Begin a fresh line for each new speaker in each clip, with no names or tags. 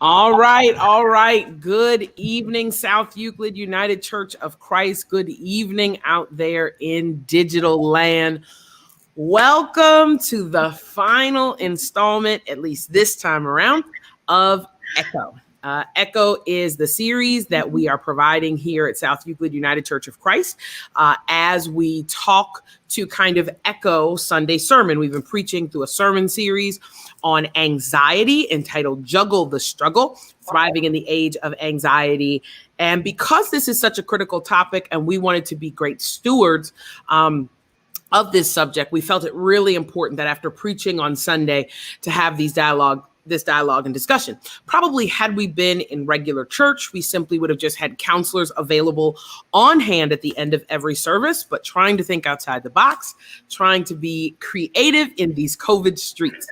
All right, all right. Good evening, South Euclid United Church of Christ. Good evening out there in digital land. Welcome to the final installment, at least this time around, of Echo. Echo is the series that we are providing here at South Euclid United Church of Christ as we talk to kind of echo Sunday sermon. We've been preaching through a sermon series on anxiety entitled Juggle the Struggle, Thriving in the Age of Anxiety. And because this is such a critical topic and we wanted to be great stewards of this subject, we felt it really important that after preaching on Sunday to have this dialogue and discussion. Probably had we been in regular church, we simply would have just had counselors available on hand at the end of every service, but trying to think outside the box, trying to be creative in these COVID streets.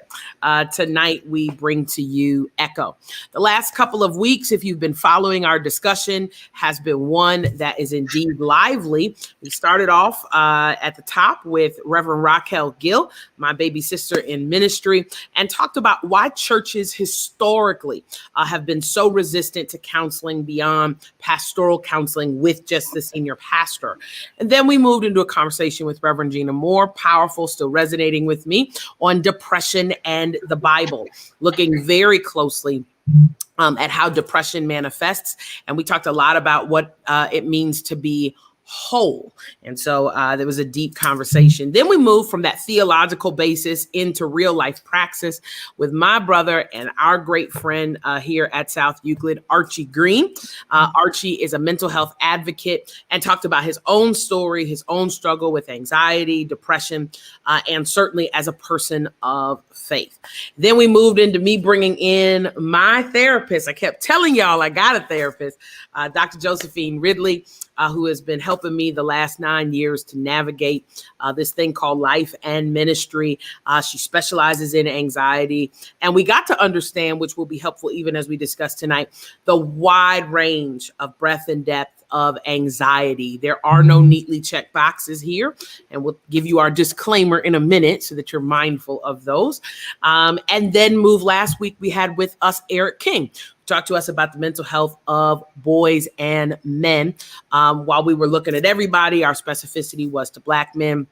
Tonight, we bring to you Echo. The last couple of weeks, if you've been following our discussion, has been one that is indeed lively. We started off at the top with Reverend Raquel Gill, my baby sister in ministry, and talked about why churches historically have been so resistant to counseling beyond pastoral counseling with just the senior pastor. And then we moved into a conversation with Reverend Gina Moore, powerful, still resonating with me, on depression and the Bible, looking very closely at how depression manifests. And we talked a lot about what it means to be whole. And so there was a deep conversation. Then we moved from that theological basis into real life praxis with my brother and our great friend here at South Euclid, Archie Green. Archie is a mental health advocate and talked about his own story, his own struggle with anxiety, depression, and certainly as a person of faith. Then we moved into me bringing in my therapist. I kept telling y'all I got a therapist, Dr. Josephine Ridley, who has been helping me the last 9 years to navigate this thing called life and ministry. She specializes in anxiety. And we got to understand, which will be helpful even as we discuss tonight, the wide range of breadth and depth of anxiety. There are no neatly checked boxes here. And we'll give you our disclaimer in a minute so that you're mindful of those. And then last week, we had with us Eric King, talk to us about the mental health of boys and men. While we were looking at everybody, our specificity was to Black men.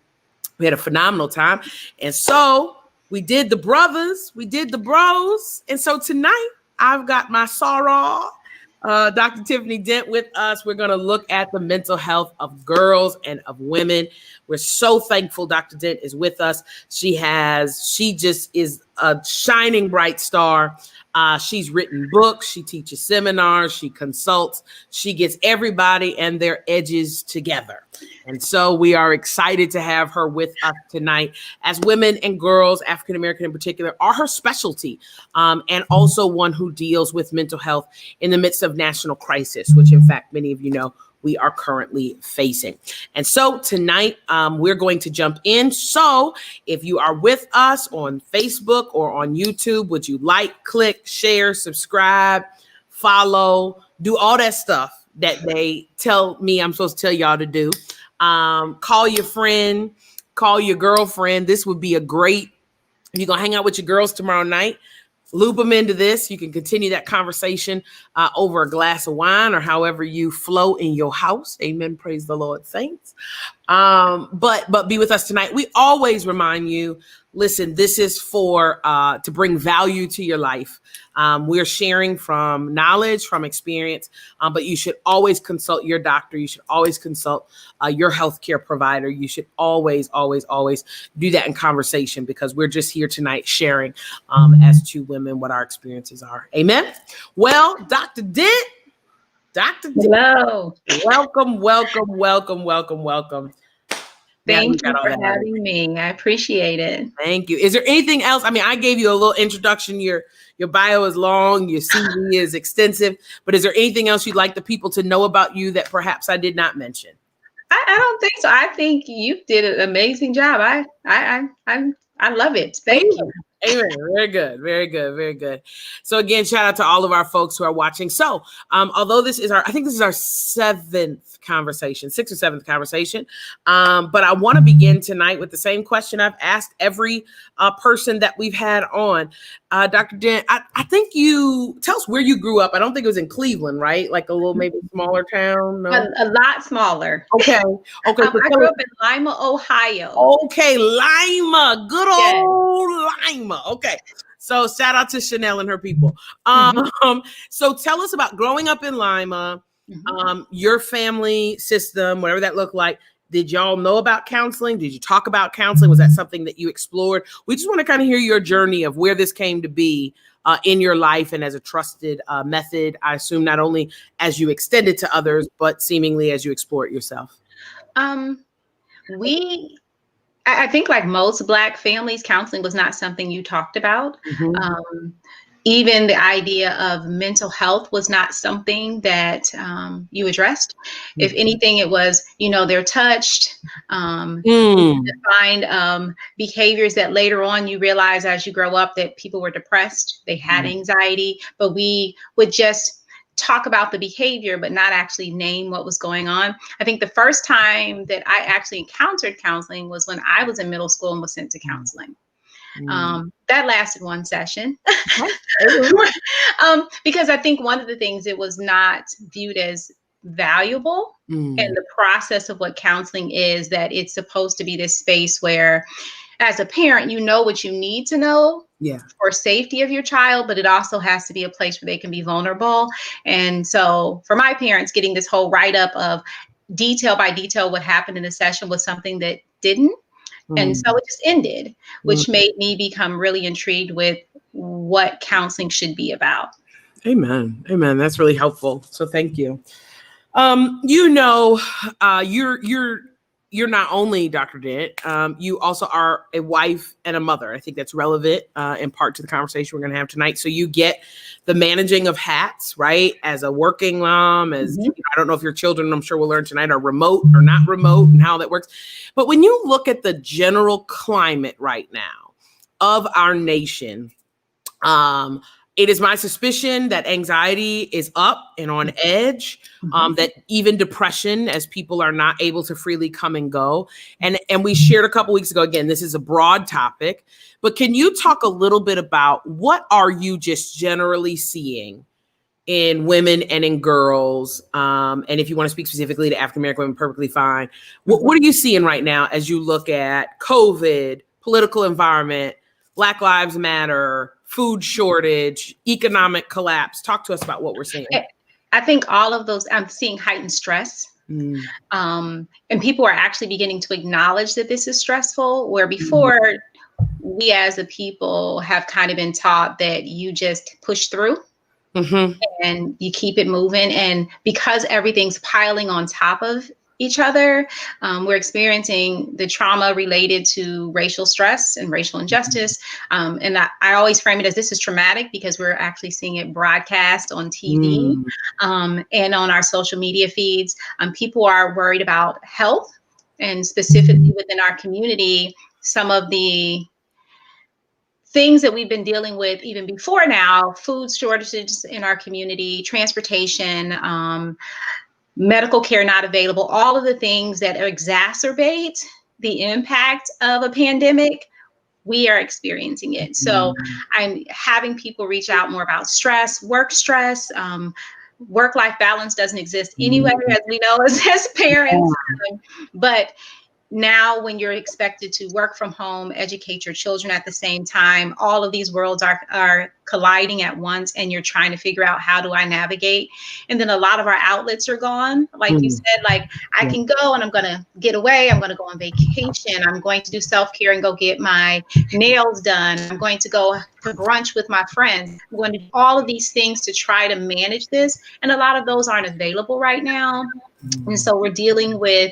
We had a phenomenal time. And so we did the brothers, we did the bros. And so tonight I've got my soror, Dr. Tyffani Dent with us. We're going to look at the mental health of girls and of women. We're so thankful Dr. Dent is with us. She just is a shining bright star. She's written books, she teaches seminars, she consults, she gets everybody and their edges together. And so we are excited to have her with us tonight, as women and girls, African American in particular, are her specialty, and also one who deals with mental health in the midst of national crisis, which in fact, many of you know, we are currently facing. And so tonight, we're going to jump in. So if you are with us on Facebook or on YouTube, would you like, click, share, subscribe, follow, do all that stuff that they tell me I'm supposed to tell y'all to do. Call your friend, call your girlfriend. This would be a great, if you're going to hang out with your girls tomorrow night, loop them into this. You can continue that conversation over a glass of wine or however you flow in your house. Amen. Praise the Lord, saints. But be with us tonight. We always remind you, listen, this is for to bring value to your life. We're sharing from knowledge, from experience, but you should always consult your doctor. You should always consult your healthcare provider. You should always, always, always do that in conversation, because we're just here tonight sharing as two women what our experiences are. Amen. Well, Dr. Dent.
Hello.
Welcome, welcome, welcome, welcome, welcome.
Thank you for having me. I appreciate it.
Thank you. Is there anything else? I mean, I gave you a little introduction. Your bio is long, your CV is extensive, but is there anything else you'd like the people to know about you that perhaps I did not mention?
I don't think so. I think you did an amazing job. I love it. Thank you.
Amen. Very good. Very good. Very good. So again, shout out to all of our folks who are watching. So although this is I think this is our sixth or seventh conversation. But I want to begin tonight with the same question I've asked every person that we've had on. Dr. Dent, I think you tell us where you grew up. I don't think it was in Cleveland, right? Like a little maybe smaller town. No?
A lot smaller.
Okay. Okay.
I grew up in Lima, Ohio.
Okay, Lima, good old Lima. Okay, so shout out to Chanel and her people. So tell us about growing up in Lima, your family system, whatever that looked like. Did y'all know about counseling? Did you talk about counseling? Was that something that you explored? We just want to kind of hear your journey of where this came to be in your life and as a trusted method. I assume not only as you extend it to others, but seemingly as you explore it yourself.
I think like most Black families, counseling was not something you talked about. Even the idea of mental health was not something that you addressed. If anything, it was, they're touched. Defined behaviors that later on you realize as you grow up that people were depressed, they had anxiety, but we would just talk about the behavior, but not actually name what was going on. I think the first time that I actually encountered counseling was when I was in middle school and was sent to counseling. That lasted one session. Because I think one of the things, it was not viewed as valuable. And the process of what counseling is, that it's supposed to be this space where as a parent, you know what you need to know for safety of your child, but it also has to be a place where they can be vulnerable. And so for my parents, getting this whole write-up of detail by detail what happened in the session was something that didn't. And so it just ended, which made me become really intrigued with what counseling should be about.
Amen. Amen. That's really helpful. So thank you. You're not only Dr. Dent, you also are a wife and a mother. I think that's relevant in part to the conversation we're going to have tonight. So you get the managing of hats, right? As a working mom, I don't know if your children, I'm sure we'll learn tonight, are remote or not remote and how that works. But when you look at the general climate right now of our nation, it is my suspicion that anxiety is up and on edge, that even depression, as people are not able to freely come and go. And we shared a couple weeks ago, again, this is a broad topic, but can you talk a little bit about what are you just generally seeing in women and in girls? And if you want to speak specifically to African-American women, perfectly fine. What are you seeing right now as you look at COVID, political environment, Black Lives Matter, food shortage, economic collapse? Talk to us about what we're seeing.
I think all of those, I'm seeing heightened stress. And people are actually beginning to acknowledge that this is stressful, where before we as a people have kind of been taught that you just push through and you keep it moving. And because everything's piling on top of each other, we're experiencing the trauma related to racial stress and racial injustice. And I always frame it as this is traumatic because we're actually seeing it broadcast on TV and on our social media feeds. People are worried about health, and specifically within our community, some of the things that we've been dealing with even before now: food shortages in our community, transportation, medical care not available, all of the things that exacerbate the impact of a pandemic, we are experiencing it. So I'm having people reach out more about stress, work-life balance doesn't exist anyway, as we know as parents. But now when you're expected to work from home, educate your children at the same time, all of these worlds are colliding at once, and you're trying to figure out, how do I navigate? And then a lot of our outlets are gone. Like you said, like I can go and I'm going to get away. I'm going to go on vacation. I'm going to do self-care and go get my nails done. I'm going to go to brunch with my friends. I'm going to do all of these things to try to manage this. And a lot of those aren't available right now. And so we're dealing with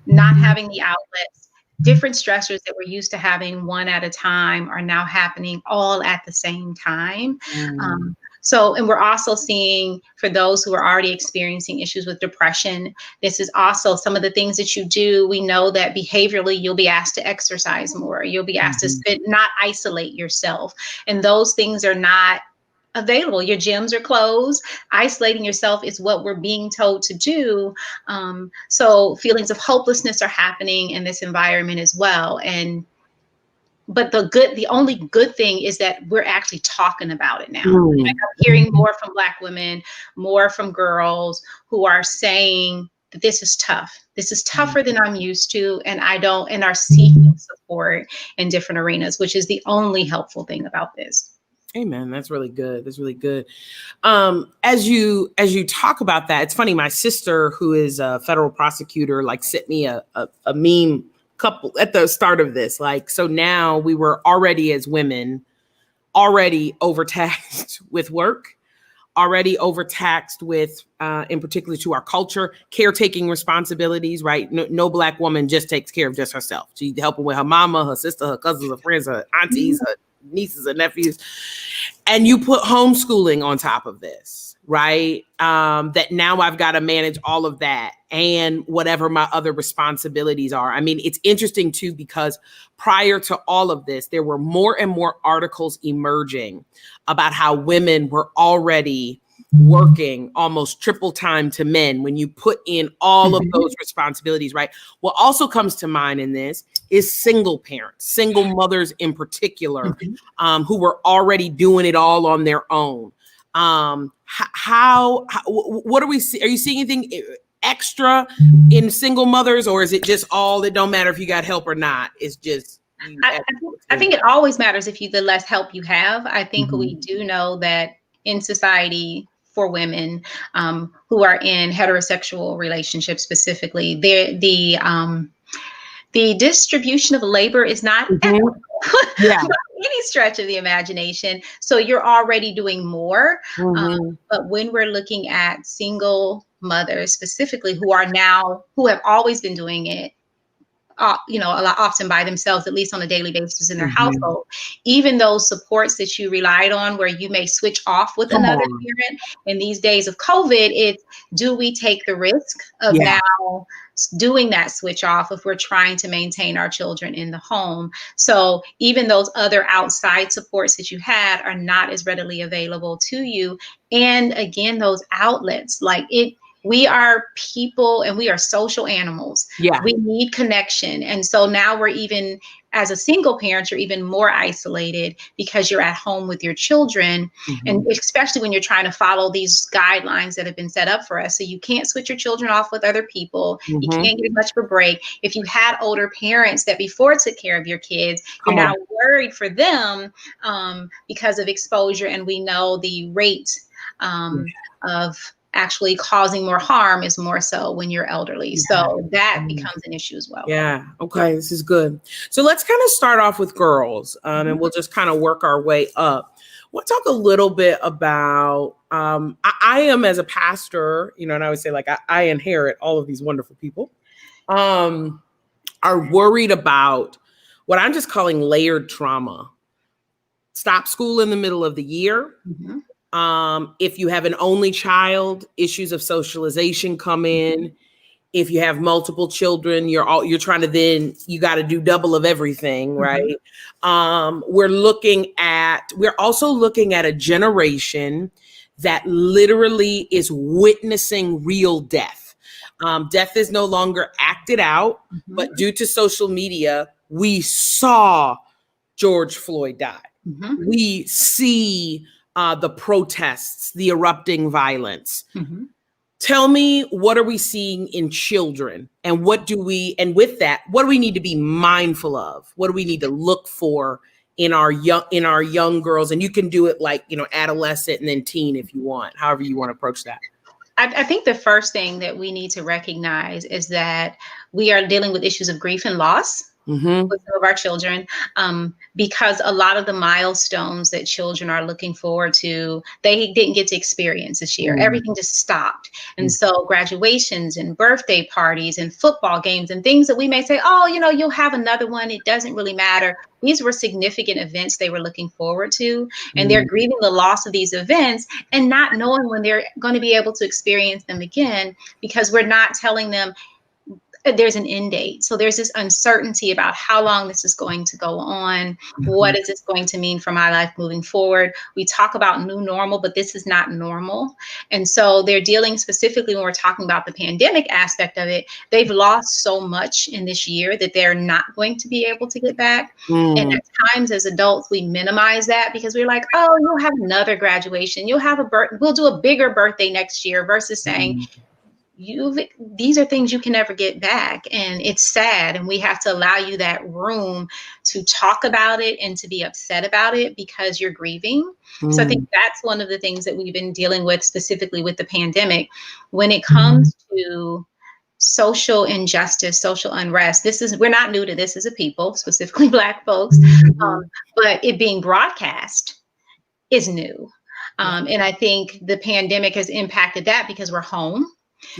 not having the outlets. Different stressors that we're used to having one at a time are now happening all at the same time. So, and we're also seeing for those who are already experiencing issues with depression, this is also some of the things that you do. We know that behaviorally, you'll be asked to exercise more. You'll be asked to not isolate yourself. And those things are not available. Your gyms are closed. Isolating yourself is what we're being told to do. So feelings of hopelessness are happening in this environment as well. But the only good thing is that we're actually talking about it now. Like, I'm hearing more from Black women, more from girls who are saying that this is tough. This is tougher than I'm used to, and are seeking support in different arenas, which is the only helpful thing about this.
Amen. That's really good. That's really good. As you talk about that, it's funny. My sister, who is a federal prosecutor, like sent me a meme couple at the start of this. Like, so now we were already as women, already overtaxed with work, already overtaxed with, in particular to our culture, caretaking responsibilities, right? No Black woman just takes care of just herself. She's helping with her mama, her sister, her cousins, her friends, her aunties, her nieces and nephews. And you put homeschooling on top of this, right? That now I've got to manage all of that and whatever my other responsibilities are. I mean, it's interesting too, because prior to all of this, there were more and more articles emerging about how women were already working almost triple time to men when you put in all of those responsibilities, right? What also comes to mind in this is single parents, single mothers in particular, who were already doing it all on their own. What are we seeing? Are you seeing anything extra in single mothers, or is it just all, it don't matter if you got help or not? It's just,
I think it always matters the less help you have. I think we do know that in society, for women who are in heterosexual relationships specifically, the distribution of labor is not equitable by any stretch of the imagination. So you're already doing more. But when we're looking at single mothers specifically who have always been doing it, a lot often by themselves, at least on a daily basis in their household, even those supports that you relied on where you may switch off with another parent in these days of COVID, it's, do we take the risk of now doing that switch off if we're trying to maintain our children in the home? So even those other outside supports that you had are not as readily available to you. And again, those outlets, we are people and we are social animals. We need connection. And so now we're even, as a single parent, you're even more isolated because you're at home with your children. And especially when you're trying to follow these guidelines that have been set up for us. So you can't switch your children off with other people. You can't get much of a break. If you had older parents that before took care of your kids, you're now worried for them because of exposure. And we know the rate of actually causing more harm is more so when you're elderly. So that becomes an issue as well.
Yeah. Okay. This is good. So let's kind of start off with girls and we'll just kind of work our way up. We'll talk a little bit about, I am as a pastor, and I would say I inherit all of these wonderful people, are worried about what I'm just calling layered trauma. Stop school in the middle of the year. If you have an only child, issues of socialization come in. If you have multiple children, you're trying to you got to do double of everything, right? We're also looking at a generation that literally is witnessing real death. Death is no longer acted out, but due to social media, we saw George Floyd die. We see the protests, the erupting violence. Tell me, what are we seeing in children? And with that, what do we need to be mindful of? What do we need to look for in our young girls? And you can do it adolescent and then teen if you want, however you want to approach that.
I think the first thing that we need to recognize is that we are dealing with issues of grief and loss. with some of our children, because a lot of the milestones that children are looking forward to, they didn't get to experience this year. Everything just stopped. And so graduations and birthday parties and football games and things that we may say, oh, you'll have another one. It doesn't really matter. These were significant events they were looking forward to, and they're grieving the loss of these events and not knowing when they're going to be able to experience them again, because we're not telling them there's an end date. So there's this uncertainty about how long this is going to go on. What is this going to mean for my life moving forward? We talk about new normal, but this is not normal. And so they're dealing specifically, when we're talking about the pandemic aspect of it, they've lost so much in this year that they're not going to be able to get back. And at times as adults, we minimize that because we're like, oh, you'll have another graduation. You'll have we'll do a bigger birthday next year, versus saying, these are things you can never get back, and it's sad, and we have to allow you that room to talk about it and to be upset about it because you're grieving. So I think that's one of the things that we've been dealing with specifically with the pandemic. When it comes to social injustice, social unrest, we're not new to this as a people, specifically Black folks, but it being broadcast is new. And I think the pandemic has impacted that because we're home.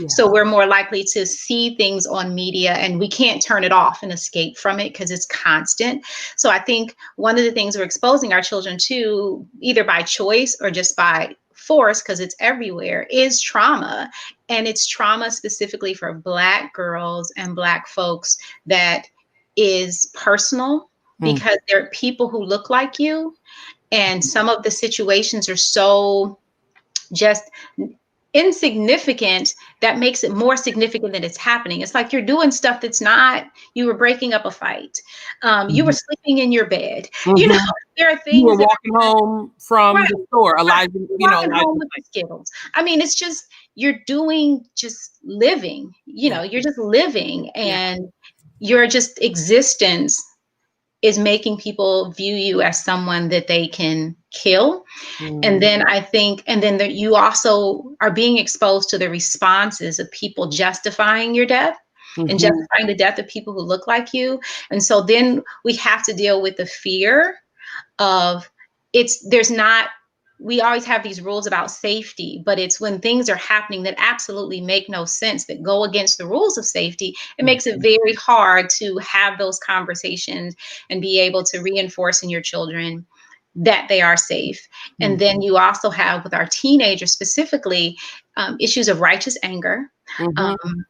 So we're more likely to see things on media, and we can't turn it off and escape from it because it's constant. So I think one of the things we're exposing our children to, either by choice or just by force, because it's everywhere, is trauma. And it's trauma specifically for Black girls and Black folks that is personal, because there are people who look like you. And some of the situations are so just insignificant that makes it more significant that it's happening. It's like you're doing stuff that's not, you were breaking up a fight. You were sleeping in your bed. There are things.
You were walking home from the store,
walking home with the Skittles. I mean, it's just, you're doing, just living, you're just living, and your just existence is making people view you as someone that they can kill. And then I think, you also are being exposed to the responses of people justifying your death and justifying the death of people who look like you. And so then we have to deal with the fear of we always have these rules about safety, but it's when things are happening that absolutely make no sense, that go against the rules of safety, it makes it very hard to have those conversations and be able to reinforce in your children that they are safe. And then you also have, with our teenagers specifically, issues of righteous anger,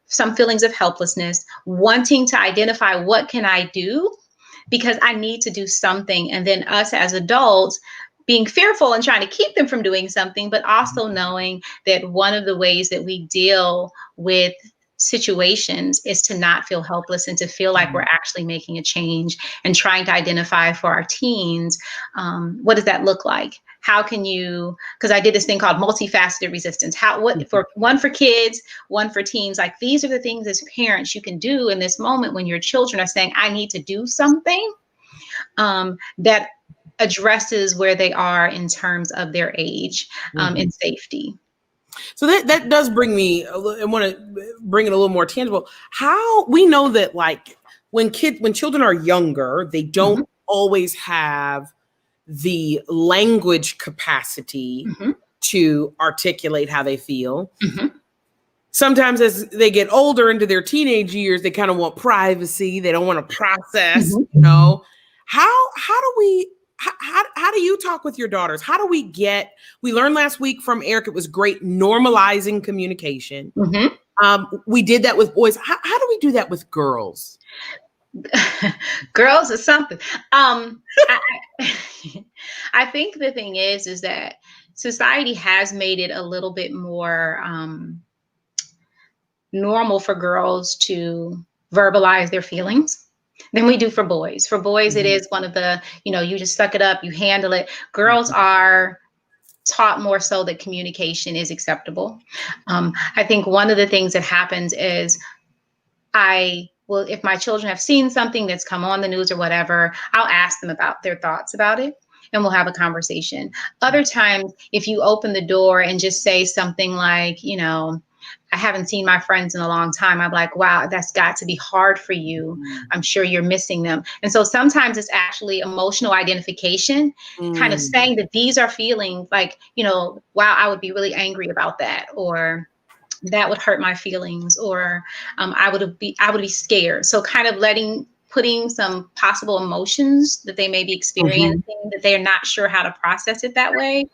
some feelings of helplessness, wanting to identify, what can I do? Because I need to do something. And then us as adults being fearful and trying to keep them from doing something, but also knowing that one of the ways that we deal with situations is to not feel helpless and to feel like we're actually making a change, and trying to identify for our teens, what does that look like? How can you, because I did this thing called multifaceted resistance. One for kids, one for teens. Like, these are the things as parents you can do in this moment when your children are saying, I need to do something, that addresses where they are in terms of their age, and safety.
So that does bring me, I want to bring it a little more tangible. How we know that, like, when children are younger, they don't always have the language capacity to articulate how they feel. Sometimes as they get older into their teenage years, they kind of want privacy. They don't want to process, How do you talk with your daughters? How do we learned last week from Eric, it was great, normalizing communication. We did that with boys. How do we do that with girls?
Girls is something. I think the thing is that society has made it a little bit more normal for girls to verbalize their feelings than we do for boys. For boys, it is one of the, you just suck it up, you handle it. Girls are taught more so that communication is acceptable. I think one of the things that happens is if my children have seen something that's come on the news or whatever, I'll ask them about their thoughts about it, and we'll have a conversation. Other times, if you open the door and just say something like, I haven't seen my friends in a long time. I'm like, wow, that's got to be hard for you. I'm sure you're missing them. And so sometimes it's actually emotional identification, kind of saying that these are feelings like, wow, I would be really angry about that, or that would hurt my feelings, or I would be scared. So kind of putting some possible emotions that they may be experiencing that they're not sure how to process it that way.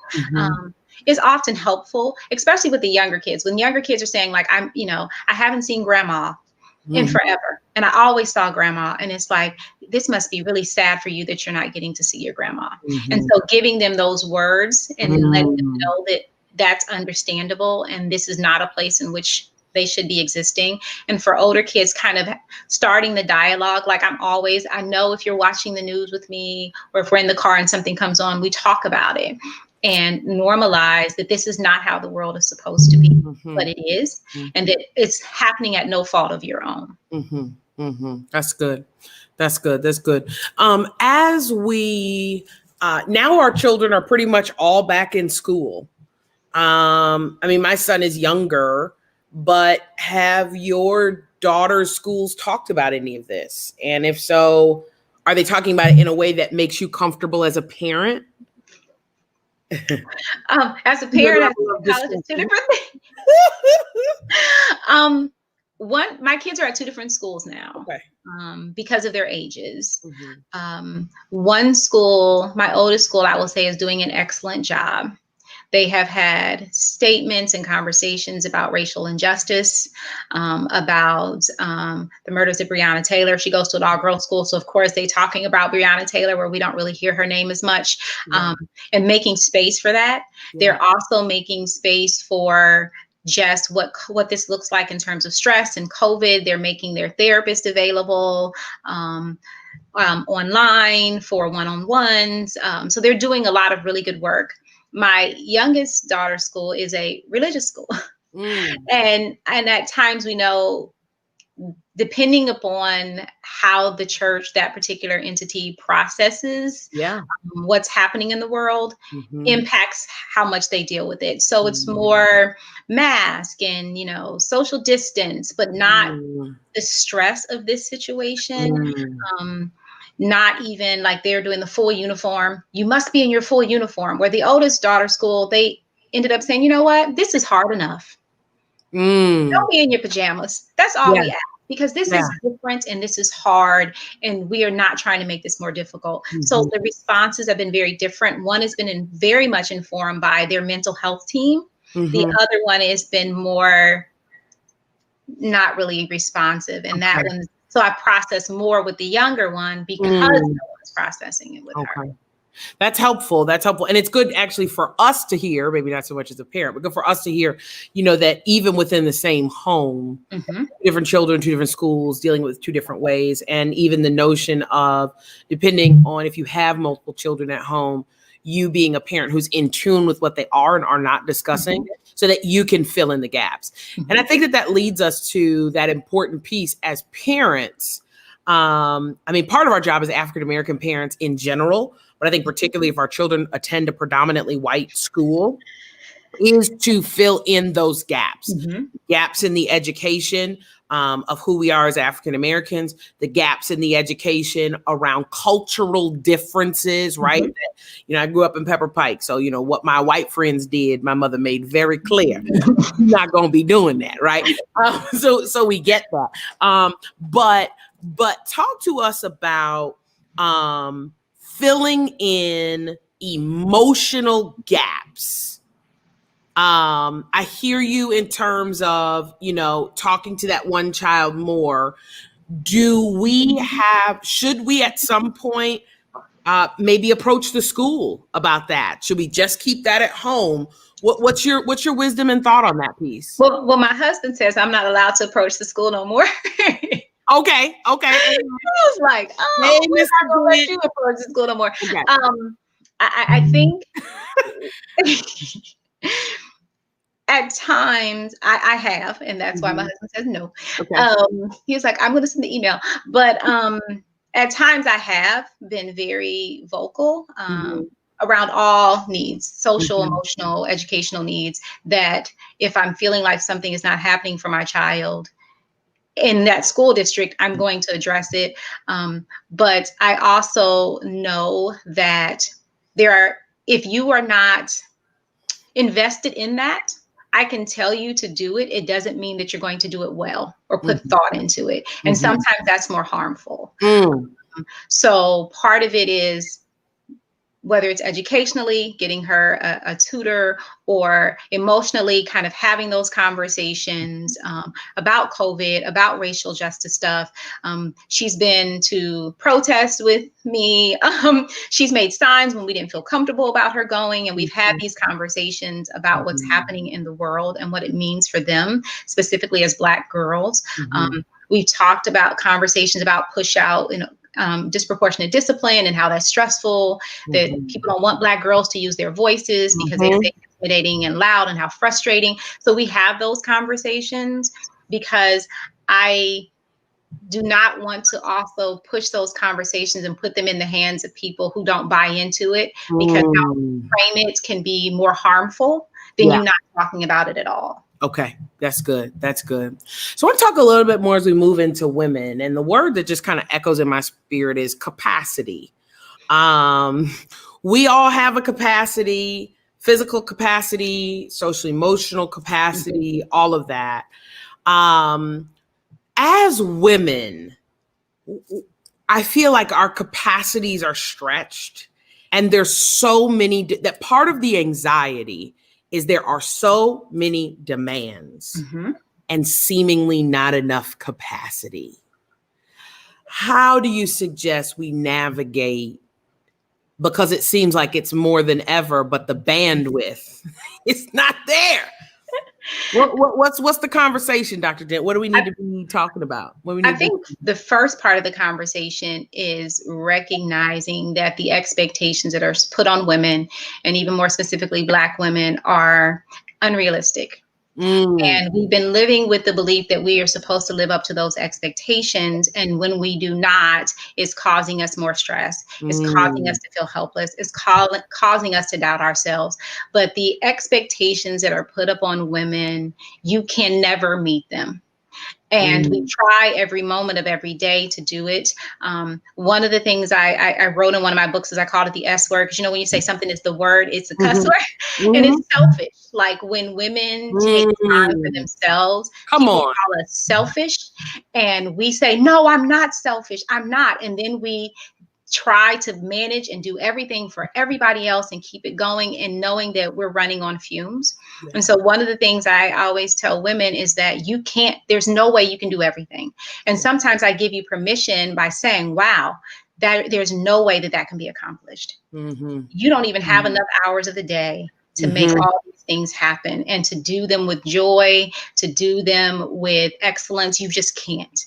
Is often helpful, especially with the younger kids. When younger kids are saying like, I haven't seen grandma in forever, and I always saw grandma, and it's like, this must be really sad for you that you're not getting to see your grandma. And so giving them those words and then letting them know that that's understandable and this is not a place in which they should be existing. And for older kids, kind of starting the dialogue. Like I know if you're watching the news with me, or if we're in the car and something comes on, we talk about it and normalize that this is not how the world is supposed to be, but it is, and that it's happening at no fault of your own.
That's good. That's good. That's good. As we, now our children are pretty much all back in school. My son is younger, but have your daughter's schools talked about any of this? And if so, are they talking about it in a way that makes you comfortable as a parent?
As a parent, college is two different things. My kids are at two different schools now, because of their ages. One school, my oldest school, I will say, is doing an excellent job. They have had statements and conversations about racial injustice, about the murders of Breonna Taylor. She goes to an all-girl school, so of course they're talking about Breonna Taylor, where we don't really hear her name as much, and making space for that. They're also making space for just what this looks like in terms of stress and COVID. They're making their therapist available online for one-on-ones. So they're doing a lot of really good work. My youngest daughter's school is a religious school. And at times, we know, depending upon how the church, that particular entity, processes what's happening in the world, impacts how much they deal with it. So it's more mask and, social distance, but not the stress of this situation. Not even like they're doing the full uniform. You must be in your full uniform. Where the oldest daughter's school, they ended up saying, you know what, this is hard enough. Don't be in your pajamas. That's all we ask, because this is different and this is hard, and we are not trying to make this more difficult. So the responses have been very different. One has been very much informed by their mental health team. The other one has been more not really responsive, and that one. So I process more with the younger one because no one's processing it with her.
That's helpful. That's helpful. And it's good actually for us to hear, maybe not so much as a parent, but good for us to hear, that even within the same home, different children, two different schools, dealing with two different ways. And even the notion of, depending on if you have multiple children at home, you being a parent who's in tune with what they are and are not discussing, so that you can fill in the gaps. And I think that leads us to that important piece as parents. Part of our job as African-American parents in general, but I think particularly if our children attend a predominantly white school, is to fill in those gaps, gaps in the education of who we are as African Americans, the gaps in the education around cultural differences, right? I grew up in Pepper Pike. So, what my white friends did, my mother made very clear. You're not going to be doing that, right? So we get that. But talk to us about filling in emotional gaps. I hear you in terms of, talking to that one child more. Should we at some point maybe approach the school about that? Should we just keep that at home? What's your wisdom and thought on that piece?
Well, my husband says I'm not allowed to approach the school no more.
Okay. I
was like, we're not gonna let you approach the school no more. Okay. I think at times I have, and that's why my husband says no. Okay. He was like, I'm going to send the email. But at times I have been very vocal around all needs, social,
Mm-hmm.
emotional, educational needs, that if I'm feeling like something is not happening for my child in that school district, I'm going to address it. But I also know that if you are not invested in that, I can tell you to do it. It doesn't mean that you're going to do it well or put thought into it. And sometimes that's more harmful. So part of it is, whether it's educationally, getting her a tutor, or emotionally kind of having those conversations about COVID, about racial justice stuff. She's been to protests with me. She's made signs when we didn't feel comfortable about her going. And we've had these conversations about what's happening in the world and what it means for them, specifically as Black girls. We've talked about conversations about push out, disproportionate discipline and how that's stressful, that people don't want Black girls to use their voices because they say it's intimidating and loud, and how frustrating. So we have those conversations because I do not want to also push those conversations and put them in the hands of people who don't buy into it, because how you frame it can be more harmful than you not talking about it at all.
Okay, that's good. That's good. So I want to talk a little bit more as we move into women. And the word that just kind of echoes in my spirit is capacity. We all have a capacity, physical capacity, social emotional capacity, all of that. As women, I feel like our capacities are stretched, and there's so many that part of the anxiety is there are so many demands and seemingly not enough capacity. How do you suggest we navigate? Because it seems like it's more than ever, but the bandwidth is not there. What's the conversation, Dr. Dent? What do we need to be talking about?
I think the first part of the conversation is recognizing that the expectations that are put on women, and even more specifically Black women, are unrealistic. And we've been living with the belief that we are supposed to live up to those expectations. And when we do not, it's causing us more stress. It's causing us to feel helpless. It's causing us to doubt ourselves. But the expectations that are put up on women, you can never meet them. And we try every moment of every day to do it. One of the things I wrote in one of my books is I called it the S word, because when you say something is the word, it's a cuss word, and it's selfish. Like when women take time for themselves, people call us selfish, and we say, no, I'm not selfish. I'm not. And then we try to manage and do everything for everybody else and keep it going, and knowing that we're running on fumes. And so one of the things I always tell women is that there's no way you can do everything. And sometimes I give you permission by saying, wow, that there's no way that can be accomplished. You don't even have enough hours of the day to make all these things happen, and to do them with joy, to do them with excellence. You just can't.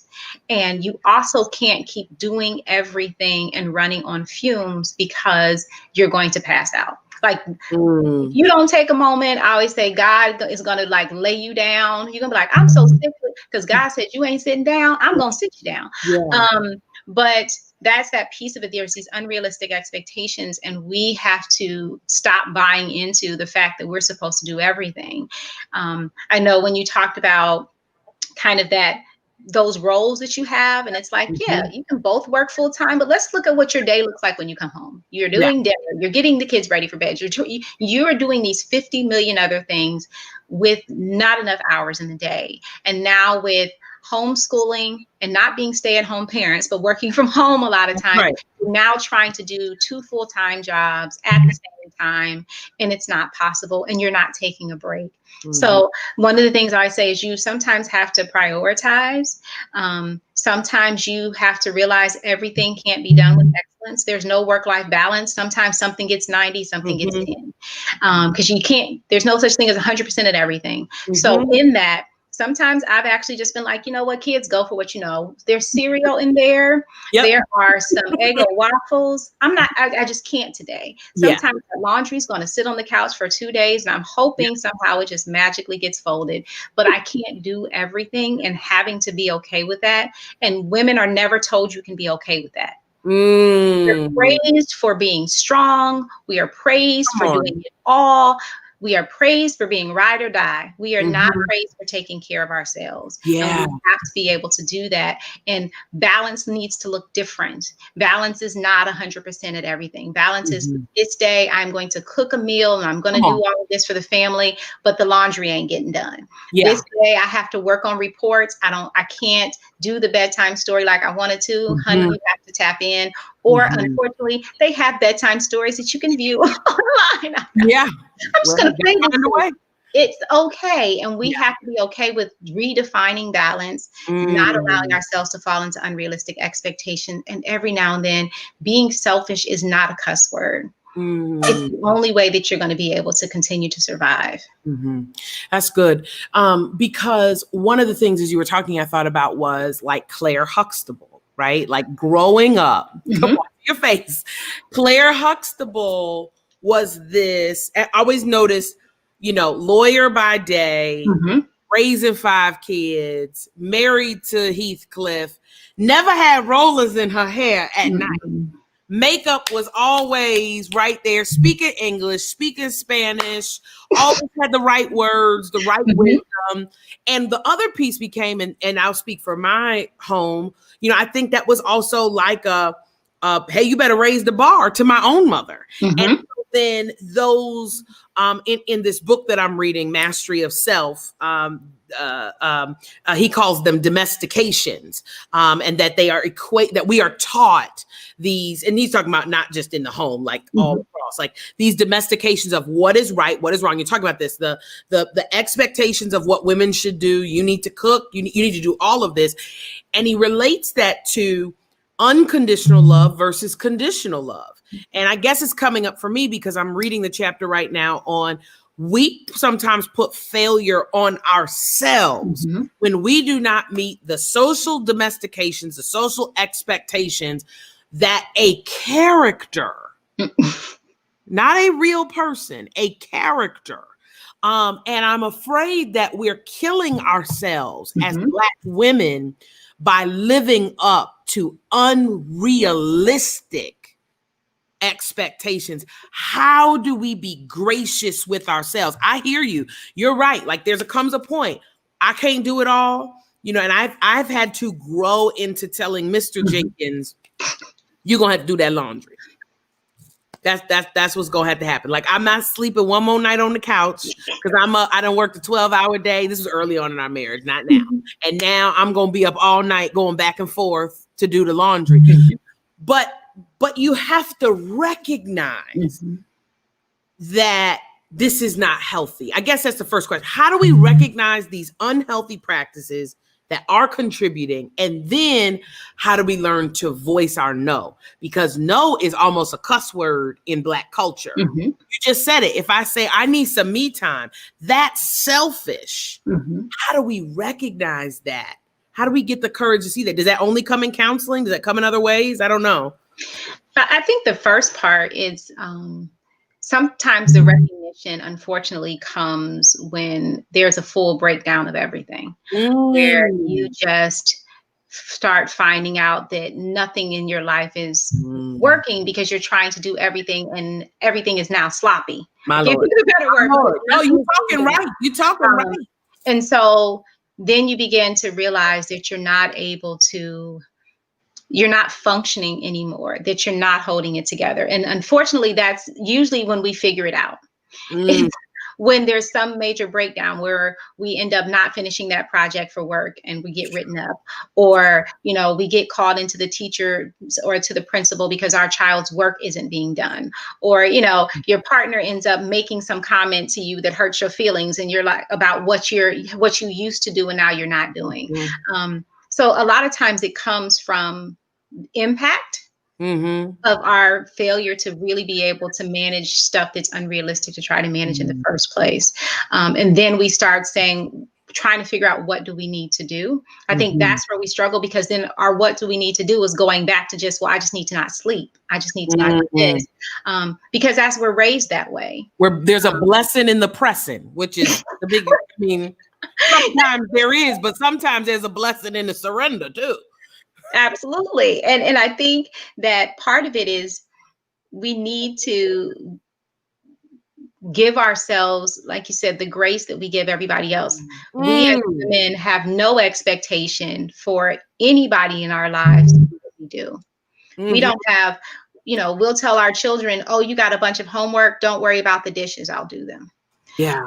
And you also can't keep doing everything and running on fumes, because you're going to pass out. Like, if you don't take a moment, I always say God is going to like lay you down. You're going to be like, I'm so sick, because God said you ain't sitting down. I'm going to sit you down. But that's that piece of it. There's these unrealistic expectations, and we have to stop buying into the fact that we're supposed to do everything. I know when you talked about kind of those roles that you have, and it's like, yeah, you can both work full time, but let's look at what your day looks like when you come home. You're doing dinner, you're getting the kids ready for bed, you're doing these 50 million other things with not enough hours in the day. And now with homeschooling and not being stay-at-home parents, but working from home a lot of times, now trying to do 2 full-time jobs at the same time, and it's not possible, and you're not taking a break. So one of the things I say is you sometimes have to prioritize. Sometimes you have to realize everything can't be done with excellence. There's no work-life balance. Sometimes something gets 90, something gets 10. Because there's no such thing as 100% at everything. So in that, sometimes I've actually just been like, you know what, kids, go for what you know. There's cereal in there. There are some Eggo waffles. I just can't today. Sometimes the laundry's going to sit on the couch for 2 days, and I'm hoping somehow it just magically gets folded. But I can't do everything, and having to be okay with that. And women are never told you can be okay with that. We're praised for being strong. We are praised for doing it all. We are praised for being ride or die. We are not praised for taking care of ourselves.
Yeah.
And we have to be able to do that. And balance needs to look different. Balance is not 100% at everything. Balance is this day I'm going to cook a meal and I'm going to do all of this for the family, but the laundry ain't getting done. Yeah. This day I have to work on reports. I can't do the bedtime story like I wanted to. Honey, you have to tap in. Or unfortunately, they have bedtime stories that you can view online.
Yeah.
I'm just going to play this. It's okay. And we have to be okay with redefining balance, not allowing ourselves to fall into unrealistic expectations. And every now and then, being selfish is not a cuss word. It's the only way that you're going to be able to continue to survive.
That's good. Because one of the things as you were talking, I thought about was like Claire Huxtable, right? Like growing up, come on, your face. Claire Huxtable was this, I always noticed, lawyer by day, raising 5 kids, married to Heathcliff, never had rollers in her hair at night. Makeup was always right there, speaking English, speaking Spanish, always had the right words, the right wisdom. And the other piece became, and I'll speak for my home, I think that was also like hey, you better raise the bar to my own mother. And then those, in this book that I'm reading, Mastery of Self, he calls them domestications, and that they are that we are taught these, and he's talking about not just in the home, like all across, like these domestications of what is right, what is wrong. You're talking about this, the expectations of what women should do. You need to cook, you need to do all of this. And he relates that to unconditional love versus conditional love. And I guess it's coming up for me because I'm reading the chapter right now on we sometimes put failure on ourselves when we do not meet the social domestications, the social expectations that a character, not a real person, a character. And I'm afraid that we're killing ourselves as Black women by living up to unrealistic expectations. How do we be gracious with ourselves? I hear you. You're right. Like comes a point. I can't do it all. And I've had to grow into telling Mr. Jenkins, you're gonna have to do that laundry. That's what's gonna have to happen. Like I'm not sleeping one more night on the couch because I done worked a 12-hour day. This was early on in our marriage, not now. And now I'm gonna be up all night going back and forth to do the laundry. But you have to recognize that this is not healthy. I guess that's the first question. How do we recognize these unhealthy practices that are contributing? And then how do we learn to voice our no? Because no is almost a cuss word in Black culture. You just said it. If I say I need some me time, that's selfish. How do we recognize that? How do we get the courage to see that? Does that only come in counseling? Does that come in other ways? I don't know.
I think the first part is sometimes the recognition, unfortunately, comes when there's a full breakdown of everything, where you just start finding out that nothing in your life is working because you're trying to do everything and everything is now sloppy.
My Lord. No, you're talking right. You're talking right.
And so then you begin to realize that you're not functioning anymore, that you're not holding it together. And unfortunately, that's usually when we figure it out. It's when there's some major breakdown where we end up not finishing that project for work and we get written up, or, we get called into the teacher or to the principal because our child's work isn't being done. Or, your partner ends up making some comment to you that hurts your feelings and you're like about what you used to do and now you're not doing. So a lot of times it comes from impact of our failure to really be able to manage stuff that's unrealistic to try to manage in the first place. And then we start trying to figure out what do we need to do. I think that's where we struggle, because then our what do we need to do is going back to just, I just need to not sleep. I just need to not do this. Because we're raised that way.
Where there's a blessing in the pressing, which is the big, sometimes there is, but sometimes there's a blessing in the surrender too.
Absolutely. And I think that part of it is we need to give ourselves, like you said, the grace that we give everybody else. We as
Mm.
women have no expectation for anybody in our lives to do what we do. We
Mhm.
don't have, we'll tell our children, oh, you got a bunch of homework. Don't worry about the dishes. I'll do them.
Yeah.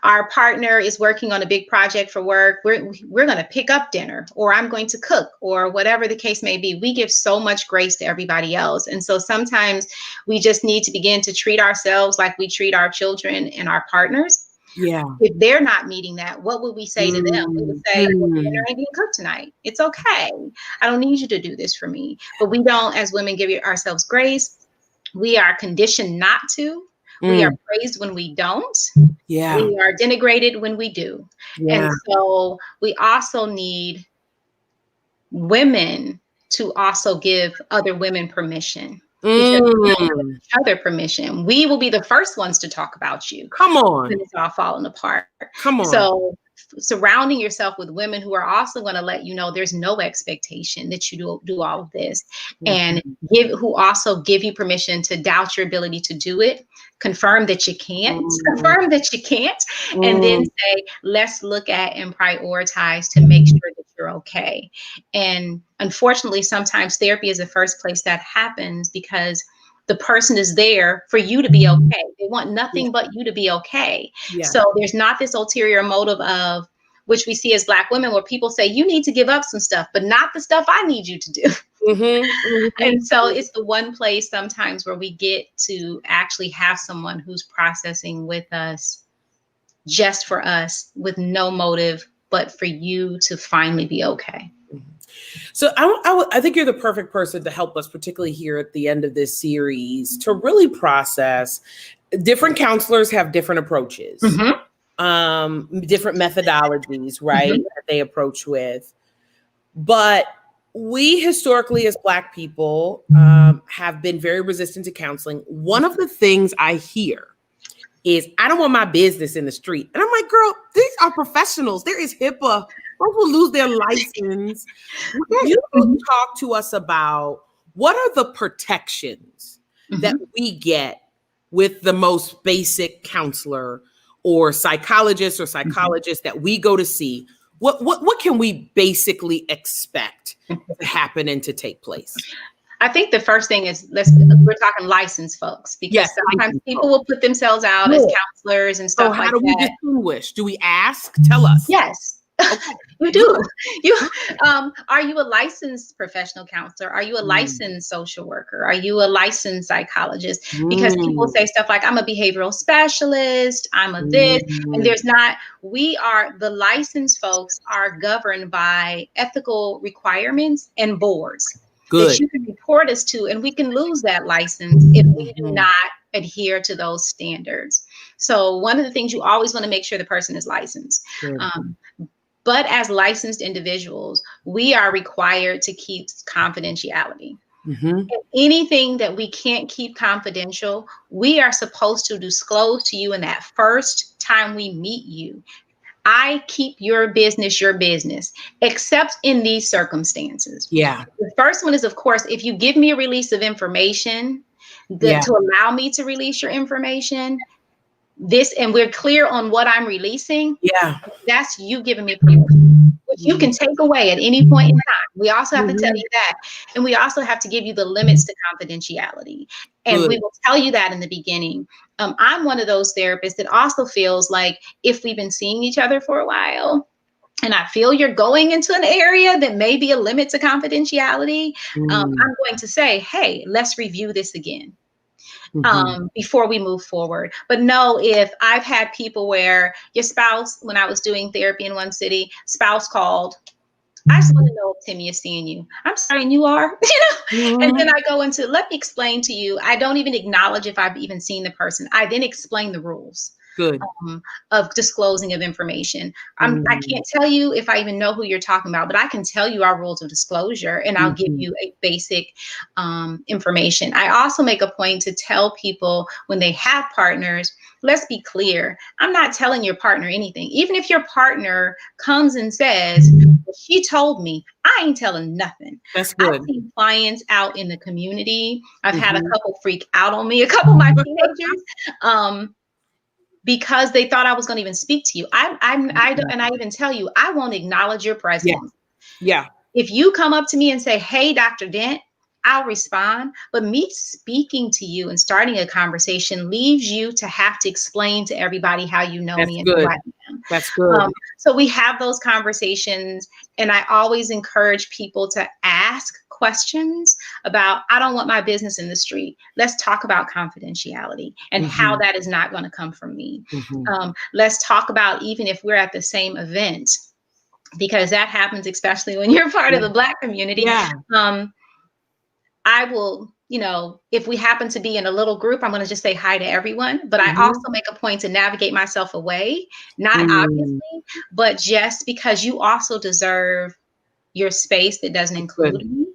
Our partner is working on a big project for work. We're going to pick up dinner, or I'm going to cook, or whatever the case may be. We give so much grace to everybody else. And so sometimes we just need to begin to treat ourselves like we treat our children and our partners.
Yeah.
If they're not meeting that, what would we say to them? We would say, well, dinner ain't being cooked tonight. It's okay. I don't need you to do this for me. But we don't, as women, give ourselves grace. We are conditioned not to. We are
Mm.
praised when we don't.
Yeah.
We are denigrated when we do. And
Yeah.
so we also need women to also give other women permission, because we don't give
Mm.
each other permission. We will be the first ones to talk about you
Come
when
on.
it's all falling apart.
Come on.
So surrounding yourself with women who are also going to let you know there's no expectation that you do all of this, and
Mhm.
who also give you permission to doubt your ability to do it, confirm that you can't,
Mm.
and then
Mm.
say, let's look at and prioritize to make sure that you're okay. And unfortunately, sometimes therapy is the first place that happens, because the person is there for you to be okay. They want nothing but you to be okay.
Yeah.
So there's not this ulterior motive of, which we see as Black women, where people say, you need to give up some stuff, but not the stuff I need you to do. And so it's the one place sometimes where we get to actually have someone who's processing with us, just for us, with no motive, but for you to finally be okay.
So I think you're the perfect person to help us, particularly here at the end of this series, to really process. Different counselors have different approaches, different methodologies, right, that they approach with. But we historically, as Black people, have been very resistant to counseling. One of the things I hear is, I don't want my business in the street. And I'm like, girl, these are professionals. There is HIPAA. Folks will lose their license. Will you talk to us about what are the protections that we get with the most basic counselor or psychologist that we go to see? What can we basically expect to happen and to take place?
I think the first thing is, we're talking licensed folks, because
Yes,
sometimes people will put themselves out as counselors and
So
stuff
how
like
do we
that.
distinguish? Do we ask? Tell us.
Yes.
Okay.
You do. Are you a licensed professional counselor? Are you a licensed social worker? Are you a licensed psychologist? Because people say stuff like, I'm a behavioral specialist, I'm a this, and there's not. The licensed folks are governed by ethical requirements and boards that you can report us to, and we can lose that license if we do not adhere to those standards. So one of the things, you always want to make sure the person is licensed. But as licensed individuals, we are required to keep confidentiality. Anything that we can't keep confidential, we are supposed to disclose to you in that first time we meet you. I keep your business, except in these circumstances.
Yeah.
The first one is, of course, if you give me a release of information to allow me to release your information, and we're clear on what I'm releasing, that's you giving me permission, which you can take away at any point in time. We also have to tell you that. And we also have to give you the limits to confidentiality. And we will tell you that in the beginning. I'm one of those therapists that also feels like, if we've been seeing each other for a while, and I feel you're going into an area that may be a limit to confidentiality, I'm going to say, hey, let's review this again. Before we move forward. But no, if I've had people where your spouse, when I was doing therapy in one city, spouse called, I just want to know if Timmy is seeing you. I'm sorry, and you are, and then I go into, let me explain to you. I don't even acknowledge if I've even seen the person. I then explain the rules.
Good.
Of disclosing of information. I can't tell you if I even know who you're talking about, but I can tell you our rules of disclosure, and I'll give you a basic information. I also make a point to tell people when they have partners, let's be clear. I'm not telling your partner anything. Even if your partner comes and says, she told me, I ain't telling nothing.
That's good.
I've seen clients out in the community. I've had a couple freak out on me, a couple of my teenagers, because they thought I was going to even speak to you. I even tell you, I won't acknowledge your presence.
Yeah.
If you come up to me and say, hey, Dr. Dent, I'll respond. But me speaking to you and starting a conversation leaves you to have to explain to everybody how you know me and who I am.
That's good.
So we have those conversations, and I always encourage people to ask questions about, I don't want my business in the street. Let's talk about confidentiality and how that is not going to come from me. Let's talk about, even if we're at the same event, because that happens, especially when you're part of the Black community. I will, if we happen to be in a little group, I'm going to just say hi to everyone. But I also make a point to navigate myself away, not obviously, but just because you also deserve your space that doesn't include me.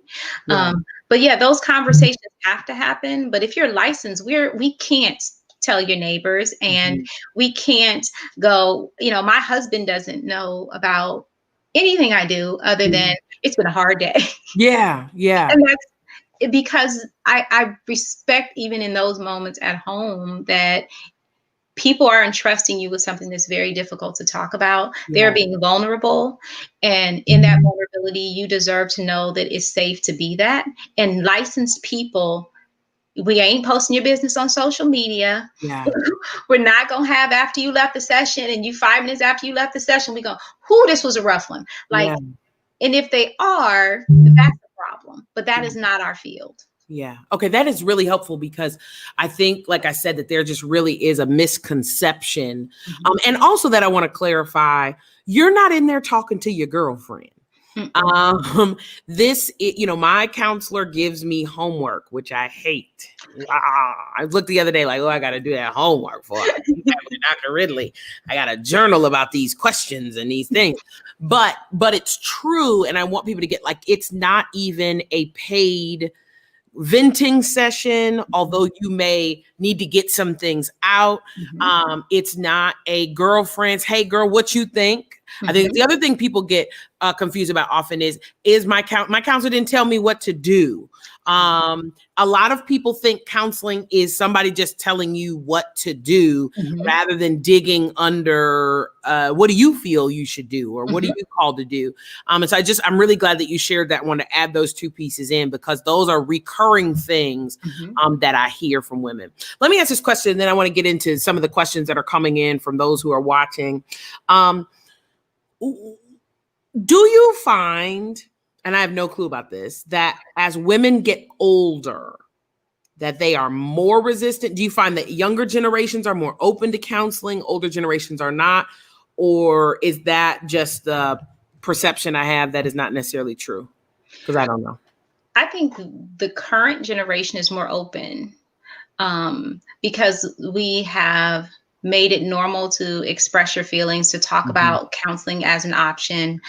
But yeah, those conversations have to happen. But if you're licensed, we can't tell your neighbors, and we can't go, my husband doesn't know about anything I do other than it's been a hard day.
Yeah.
And that's because I respect, even in those moments at home, that people are entrusting you with something that's very difficult to talk about. They're being vulnerable. And in that vulnerability, you deserve to know that it's safe to be that. And licensed people, we ain't posting your business on social media. We're not going to have, after you left the session and you 5 minutes after you left the session, we go, this was a rough one. And if they are, that's a problem, but that is not our field.
Yeah. Okay. That is really helpful, because I think, like I said, that there just really is a misconception. And also that I want to clarify, you're not in there talking to your girlfriend. My counselor gives me homework, which I hate. I looked the other day like, I got to do that homework for Dr. Ridley. I got to journal about these questions and these things. But it's true. And I want people to get, it's not even a paid venting session, although you may need to get some things out. It's not a girlfriend's, hey girl, what you think? I think the other thing people get confused about often is my counselor didn't tell me what to do. A lot of people think counseling is somebody just telling you what to do rather than digging under, what do you feel you should do, or what are you called to do? And so I'm really glad that you shared that. I want to add those two pieces in, because those are recurring things that I hear from women. Let me ask this question, and then I want to get into some of the questions that are coming in from those who are watching. Do you find, and I have no clue about this, that as women get older, that they are more resistant? Do you find that younger generations are more open to counseling, older generations are not? Or is that just the perception I have that is not necessarily true? Because I don't know.
I think the current generation is more open, because we have made it normal to express your feelings, to talk about counseling as an option.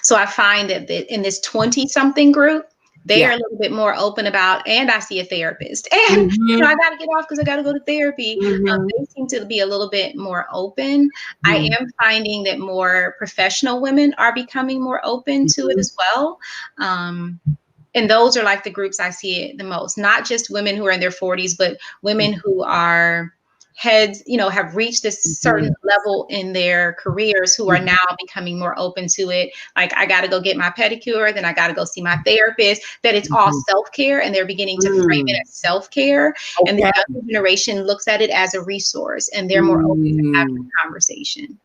So I find that in this 20-something group, they are a little bit more open about, and I see a therapist, and I got to get off because I got to go to therapy. They seem to be a little bit more open. I am finding that more professional women are becoming more open to it as well. And those are like the groups I see it the most, not just women who are in their 40s, but women who are heads, have reached this certain level in their careers, who are now becoming more open to it. Like, I got to go get my pedicure, then I got to go see my therapist, that it's all self-care, and they're beginning to frame it as self-care. And the younger generation looks at it as a resource, and they're more open to having a conversation.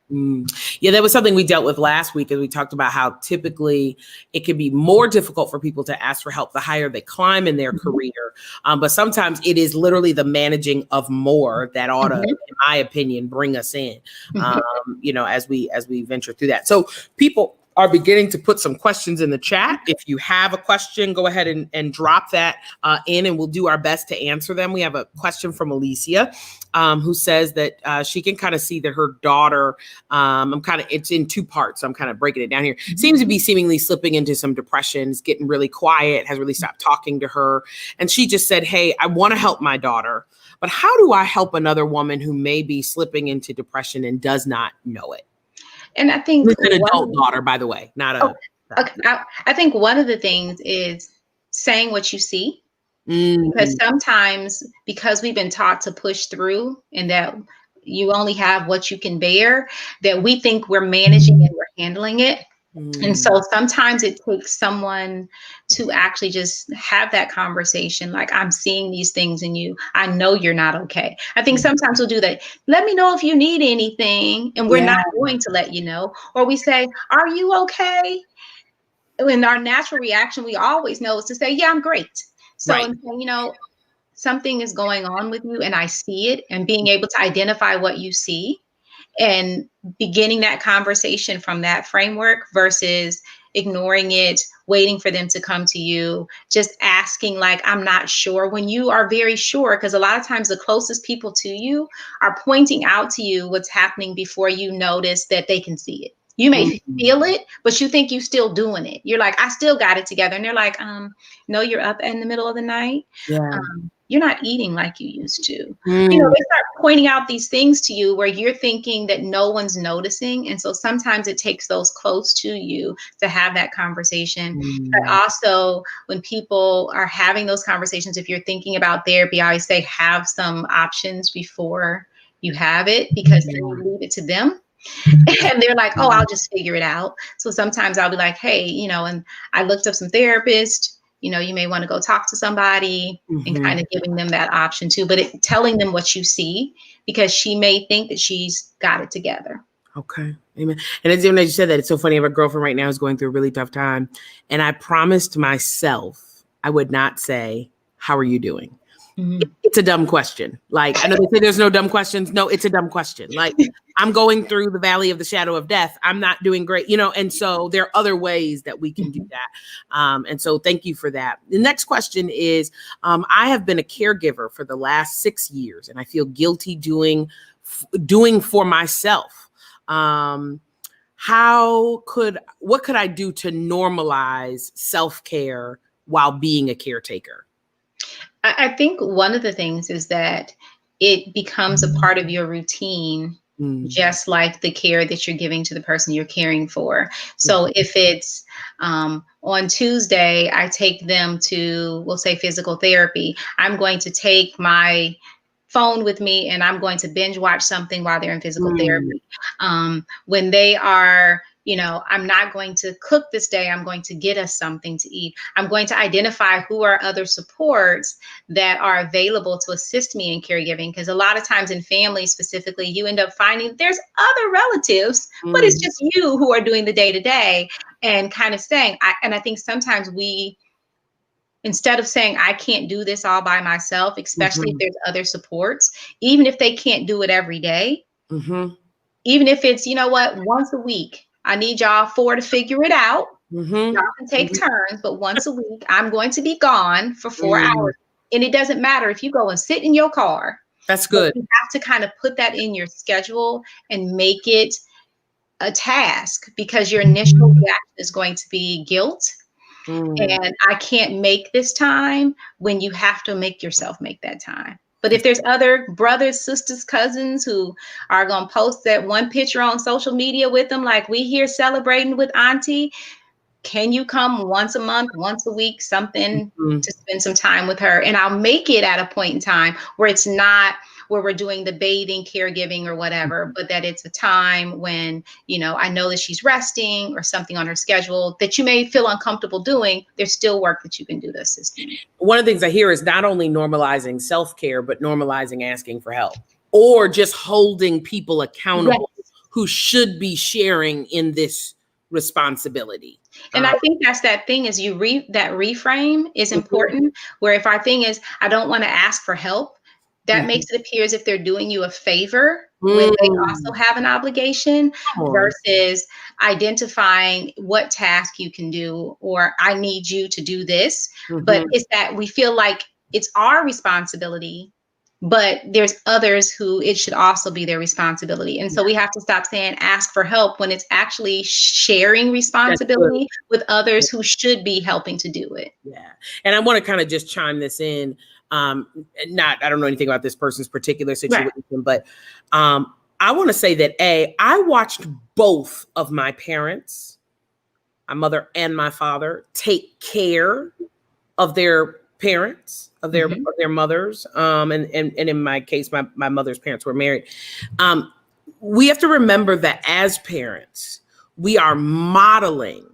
Yeah, that was something we dealt with last week, as we talked about how typically it can be more difficult for people to ask for help the higher they climb in their career. But sometimes it is literally the managing of more that ought to, in my opinion, bring us in, as we venture through that. So people, are beginning to put some questions in the chat. If you have a question, go ahead and drop that in, and we'll do our best to answer them. We have a question from Alicia, who says that she can kind of see that her daughter, it's in two parts, so I'm kind of breaking it down here, seems to be seemingly slipping into some depression, is getting really quiet, has really stopped talking to her. And she just said, hey, I want to help my daughter, but how do I help another woman who may be slipping into depression and does not know it?
And I think
it's an adult daughter, by the way, not a.
Okay. I think one of the things is saying what you see, because sometimes, because we've been taught to push through and that you only have what you can bear, that we think we're managing and we're handling it. And so sometimes it takes someone to actually just have that conversation. Like, I'm seeing these things in you. I know you're not okay. I think sometimes we'll do that. Let me know if you need anything. And we're not going to let you know. Or we say, are you okay? In our natural reaction, we always know is to say, yeah, I'm great. So, you know, something is going on with you and I see it, and being able to identify what you see and beginning that conversation from that framework versus ignoring it, waiting for them to come to you, just asking like, I'm not sure, when you are very sure, because a lot of times the closest people to you are pointing out to you what's happening before you notice that they can see it. You may feel it, but you think you're still doing it. You're like, I still got it together. And they're like, no, you're up in the middle of the night. You're not eating like you used to. You know, they start pointing out these things to you where you're thinking that no one's noticing. And so sometimes it takes those close to you to have that conversation. But also when people are having those conversations, if you're thinking about therapy, I always say have some options before you have it, because then you leave it to them. And they're like, oh, I'll just figure it out. So sometimes I'll be like, hey, you know, and I looked up some therapists, you know, you may want to go talk to somebody, and kind of giving them that option too, but telling them what you see, because she may think that she's got it together.
Okay. Amen. And as you said that, it's so funny. I have a girlfriend right now who's going through a really tough time. And I promised myself I would not say, how are you doing? It's a dumb question. Like, I know they say there's no dumb questions. No, it's a dumb question. Like, I'm going through the valley of the shadow of death. I'm not doing great, you know, and so there are other ways that we can do that. And so thank you for that. The next question is, I have been a caregiver for the last 6 years, and I feel guilty doing for myself. What could I do to normalize self-care while being a caretaker?
I think one of the things is that it becomes a part of your routine, just like the care that you're giving to the person you're caring for. So if it's on Tuesday, I take them to, we'll say, physical therapy, I'm going to take my phone with me and I'm going to binge watch something while they're in physical therapy. When they are, you know, I'm not going to cook this day, I'm going to get us something to eat. I'm going to identify who are other supports that are available to assist me in caregiving. Because a lot of times in families specifically, you end up finding there's other relatives, but it's just you who are doing the day-to-day, and kind of saying, I think sometimes we, instead of saying, I can't do this all by myself, especially if there's other supports, even if they can't do it every day, even if it's, you know what, once a week, I need y'all 4 to figure it out. Y'all can take turns, but once a week, I'm going to be gone for 4 hours. And it doesn't matter if you go and sit in your car.
That's good.
You have to kind of put that in your schedule and make it a task, because your initial reaction is going to be guilt. And I can't make this time, when you have to make yourself make that time. But if there's other brothers, sisters, cousins who are going to post that one picture on social media with them, like, we here celebrating with Auntie, can you come once a month, once a week, something to spend some time with her? And I'll make it at a point in time where it's not where we're doing the bathing, caregiving or whatever, but that it's a time when, you know, I know that she's resting or something on her schedule that you may feel uncomfortable doing. There's still work that you can do to assist you.
One of the things I hear is not only normalizing self-care, but normalizing asking for help, or just holding people accountable who should be sharing in this responsibility.
And I think that's that thing is that reframe is important, where if our thing is, I don't want to ask for help, that makes it appear as if they're doing you a favor when they also have an obligation, versus identifying what task you can do, or I need you to do this. But it's that we feel like it's our responsibility, but there's others who it should also be their responsibility. And so we have to stop saying ask for help when it's actually sharing responsibility with others who should be helping to do it.
Yeah. And I want to kind of just chime this in. I don't know anything about this person's particular situation, but I want to say that I watched both of my parents, my mother and my father, take care of their parents, of their mothers. And in my case, my mother's parents were married. We have to remember that as parents, we are modeling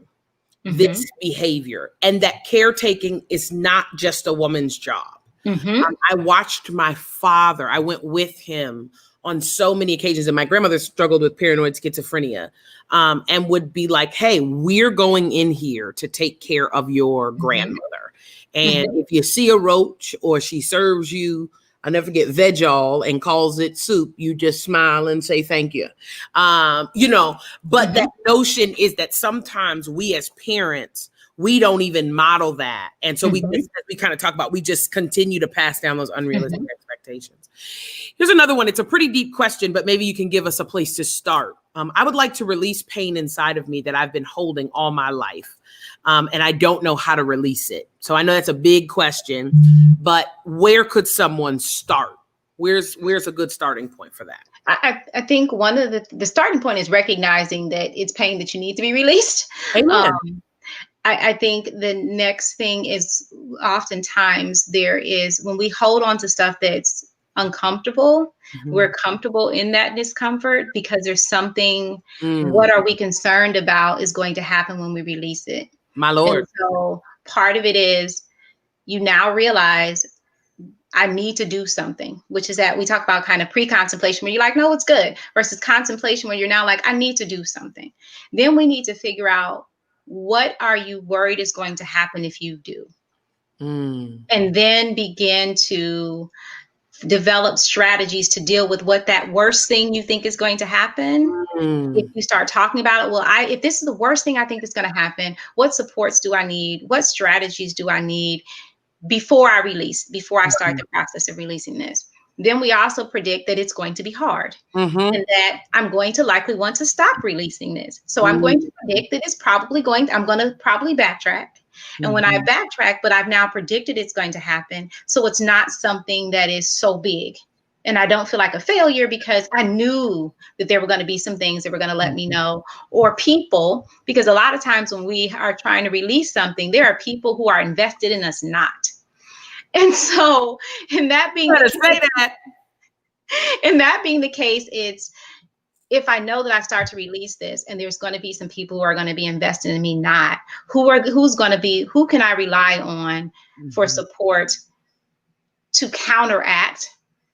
this behavior, and that caretaking is not just a woman's job. I watched my father. I went with him on so many occasions, and my grandmother struggled with paranoid schizophrenia, and would be like, hey, we're going in here to take care of your grandmother. And if you see a roach or she serves you, I'll never forget, veg-all and calls it soup, you just smile and say thank you. But that notion is that sometimes we as parents, we don't even model that. And so we kind of talk about, we just continue to pass down those unrealistic expectations. Here's another one. It's a pretty deep question, but maybe you can give us a place to start. I would like to release pain inside of me that I've been holding all my life. And I don't know how to release it. So I know that's a big question, but where could someone start? Where's a good starting point for that?
I think one of the starting point is recognizing that it's pain that you need to be released.
Amen.
I think the next thing is oftentimes when we hold on to stuff that's uncomfortable, we're comfortable in that discomfort because there's something, what are we concerned about is going to happen when we release it?
My Lord.
And so part of it is you now realize I need to do something, which is that we talk about kind of pre-contemplation where you're like, no, it's good, versus contemplation where you're now like, I need to do something. Then we need to figure out, what are you worried is going to happen if you do? And then begin to develop strategies to deal with what that worst thing you think is going to happen. If you start talking about it, well, if this is the worst thing I think is going to happen, what supports do I need? What strategies do I need before I start the process of releasing this? Then we also predict that it's going to be hard and that I'm going to likely want to stop releasing this. So I'm going to predict that I'm going to probably backtrack. And when I backtrack, but I've now predicted it's going to happen. So it's not something that is so big. And I don't feel like a failure because I knew that there were going to be some things that were going to let me know, or people, because a lot of times when we are trying to release something, there are people who are invested in us not. And so, and that being the case, it's, if I know that I start to release this and there's going to be some people who are going to be invested in me not, who can I rely on for support to counteract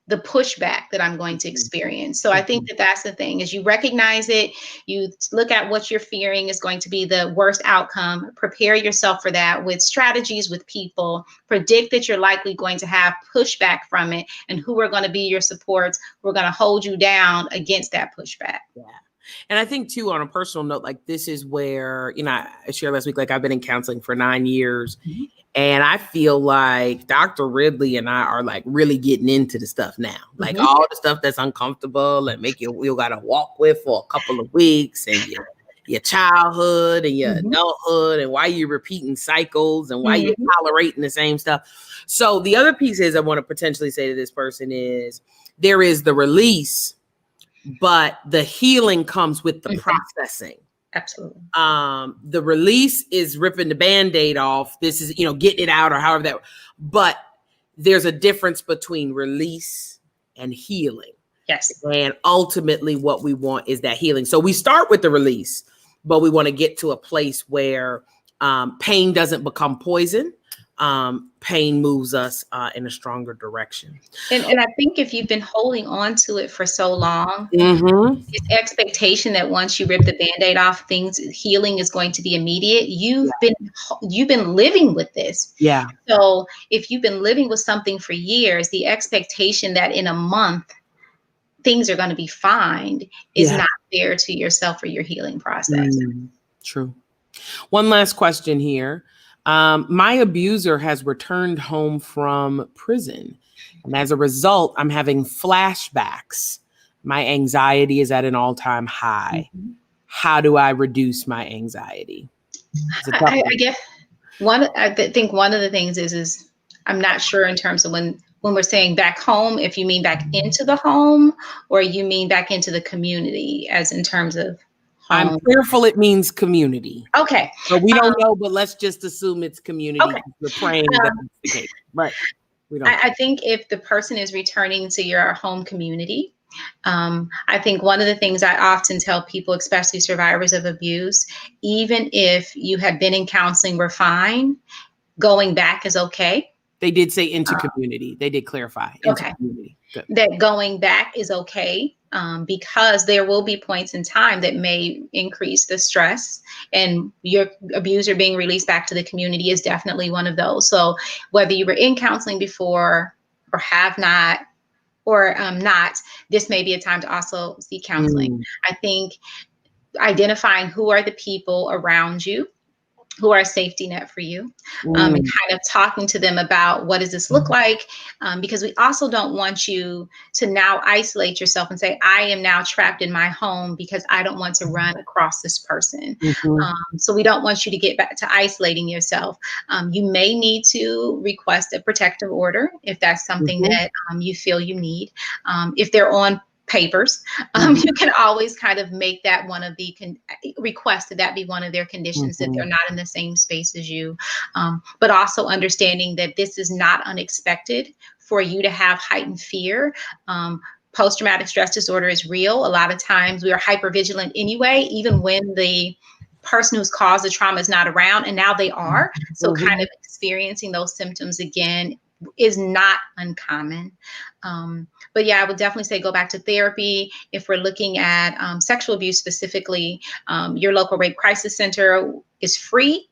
the pushback that I'm going to experience. So I think that that's the thing, is you recognize it, you look at what you're fearing is going to be the worst outcome, prepare yourself for that with strategies, with people, predict that you're likely going to have pushback from it, and who are going to be your supports, who are going to hold you down against that pushback.
Yeah. And I think too, on a personal note, like this is where, I shared last week, like I've been in counseling for 9 years. And I feel like Dr. Ridley and I are like really getting into the stuff now, like all the stuff that's uncomfortable and make you got to walk with for a couple of weeks, and your childhood and your adulthood, and why you're repeating cycles and why you're tolerating the same stuff. So the other piece is I want to potentially say to this person is there is the release, but the healing comes with the processing.
Absolutely.
The release is ripping the Band-Aid off. This is, getting it out or however that, but there's a difference between release and healing.
Yes.
And ultimately what we want is that healing. So we start with the release, but we want to get to a place where pain doesn't become poison. pain moves us in a stronger direction.
And I think if you've been holding on to it for so long, this expectation that once you rip the Band-Aid off, healing is going to be immediate. You've been living with this.
Yeah.
So if you've been living with something for years, the expectation that in a month things are going to be fine is not fair to yourself or your healing process.
True. One last question here. My abuser has returned home from prison, and as a result, I'm having flashbacks. My anxiety is at an all-time high. How do I reduce my anxiety?
I guess I think one of the things is I'm not sure in terms of when we're saying back home, if you mean back into the home or you mean back into the community, as in terms of home.
I'm fearful it means community.
Okay.
But we don't know, but let's just assume it's community.
Okay.
We're praying that it's the case. Right.
I think if the person is returning to your home community, I think one of the things I often tell people, especially survivors of abuse, even if you have been in counseling, we're fine, going back is okay.
They did say into community. They did clarify. Into community. Good.
That going back is okay, because there will be points in time that may increase the stress, and your abuser being released back to the community is definitely one of those. So whether you were in counseling before or have not, or not, this may be a time to also seek counseling. I think identifying who are the people around you who are a safety net for you, and kind of talking to them about what does this look like, because we also don't want you to now isolate yourself and say, I am now trapped in my home because I don't want to run across this person. So we don't want you to get back to isolating yourself. You may need to request a protective order if that's something that you feel you need. If they're on papers, you can always kind of make that one of the request that be one of their conditions, that they're not in the same space as you, but also understanding that this is not unexpected for you to have heightened fear. Post-traumatic stress disorder is real. A lot of times we are hypervigilant anyway, even when the person who's caused the trauma is not around, and now they are. So kind of experiencing those symptoms again is not uncommon. But yeah, I would definitely say go back to therapy. If we're looking at sexual abuse specifically, your local rape crisis center is free.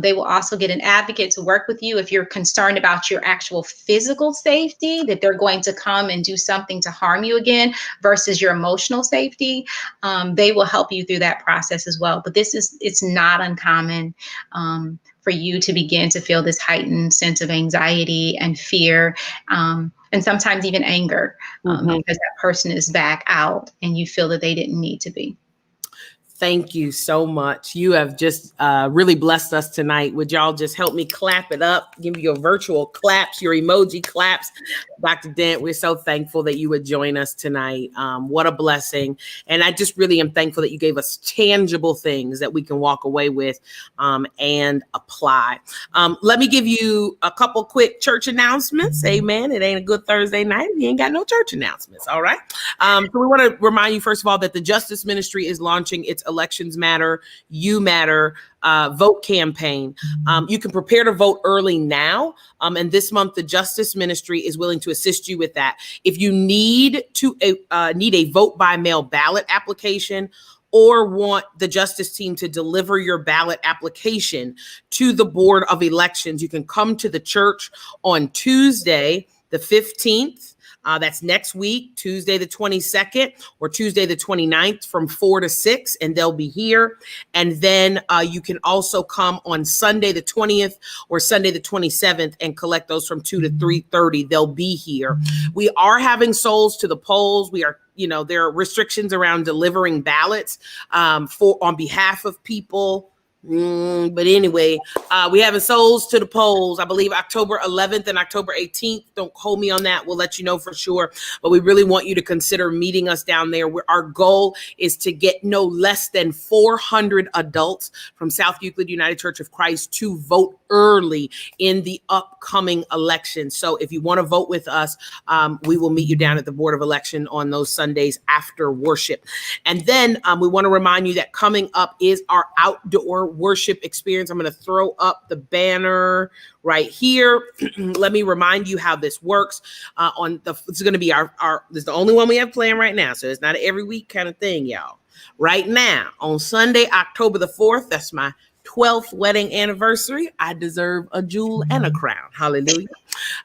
They will also get an advocate to work with you if you're concerned about your actual physical safety, that they're going to come and do something to harm you again, versus your emotional safety. They will help you through that process as well. But it's not uncommon for you to begin to feel this heightened sense of anxiety and fear, and sometimes even anger, because that person is back out and you feel that they didn't need to be.
Thank you so much. You have just really blessed us tonight. Would y'all just help me clap it up? Give me your virtual claps, your emoji claps. Dr. Dent, we're so thankful that you would join us tonight. What a blessing. And I just really am thankful that you gave us tangible things that we can walk away with and apply. Let me give you a couple quick church announcements. Amen. It ain't a good Thursday night if you ain't got no church announcements. All right. So we want to remind you, first of all, that the Justice Ministry is launching its Elections Matter, You Matter vote campaign. You can prepare to vote early now. And this month, the Justice Ministry is willing to assist you with that. If you need a vote by mail ballot application, or want the Justice team to deliver your ballot application to the Board of Elections, you can come to the church on Tuesday, the 15th. That's next week, Tuesday the 22nd or Tuesday the 29th from 4 to 6, and they'll be here. And then you can also come on Sunday the 20th or Sunday the 27th and collect those from 2 to 3:30. They'll be here. We are having souls to the polls. We are, there are restrictions around delivering ballots on behalf of people. But anyway, we have souls to the polls, I believe October 11th and October 18th. Don't hold me on that. We'll let you know for sure. But we really want you to consider meeting us down there, where our goal is to get no less than 400 adults from South Euclid United Church of Christ to vote early in the upcoming election. So if you want to vote with us, we will meet you down at the Board of Election on those Sundays after worship. And then we want to remind you that coming up is our outdoor worship experience. I'm going to throw up the banner right here. Let me remind you how this works. It's going to be our this is the only one we have planned right now. So it's not an every week kind of thing, y'all. Right now, on Sunday, October the 4th, that's my 12th wedding anniversary. I deserve a jewel and a crown. Hallelujah.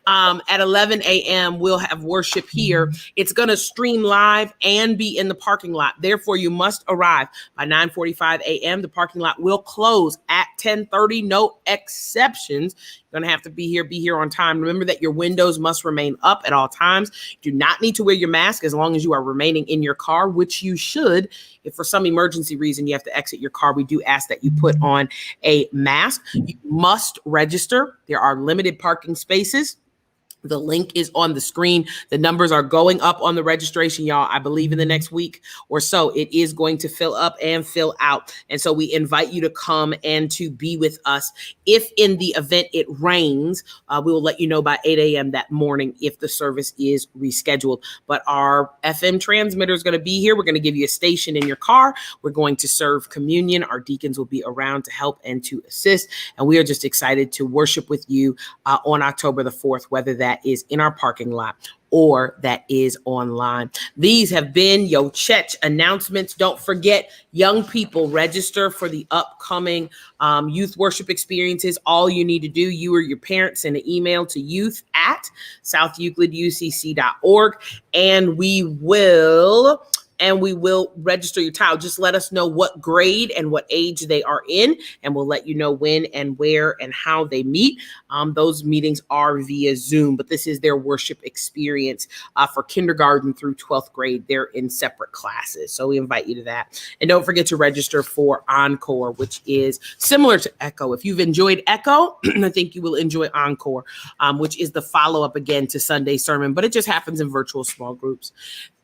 At 11 a.m., we'll have worship here. It's going to stream live and be in the parking lot. Therefore, you must arrive by 9:45 a.m. The parking lot will close at 10:30. No exceptions. You're going to have to be here on time. Remember that your windows must remain up at all times. You do not need to wear your mask as long as you are remaining in your car, which you should. If for some emergency reason you have to exit your car, we do ask that you put on a mask. You must register. There are limited parking spaces. The link is on the screen. The numbers are going up on the registration, y'all. I believe in the next week or so, it is going to fill up and fill out. And so we invite you to come and to be with us. If in the event it rains, we will let you know by 8 a.m. that morning if the service is rescheduled. But our FM transmitter is going to be here. We're going to give you a station in your car. We're going to serve communion. Our deacons will be around to help and to assist. And we are just excited to worship with you on October the 4th, whether that is in our parking lot or that is online. These have been your church announcements. Don't forget, young people, register for the upcoming youth worship experiences. All you need to do, you or your parents, send an email to youth@southeucliducc.org, and we will register your child. Just let us know what grade and what age they are in, and we'll let you know when and where and how they meet. Those meetings are via Zoom, but this is their worship experience for kindergarten through 12th grade. They're in separate classes, so we invite you to that. And don't forget to register for Encore, which is similar to Echo. If you've enjoyed Echo, I think you will enjoy Encore, which is the follow-up again to Sunday's sermon, but it just happens in virtual small groups.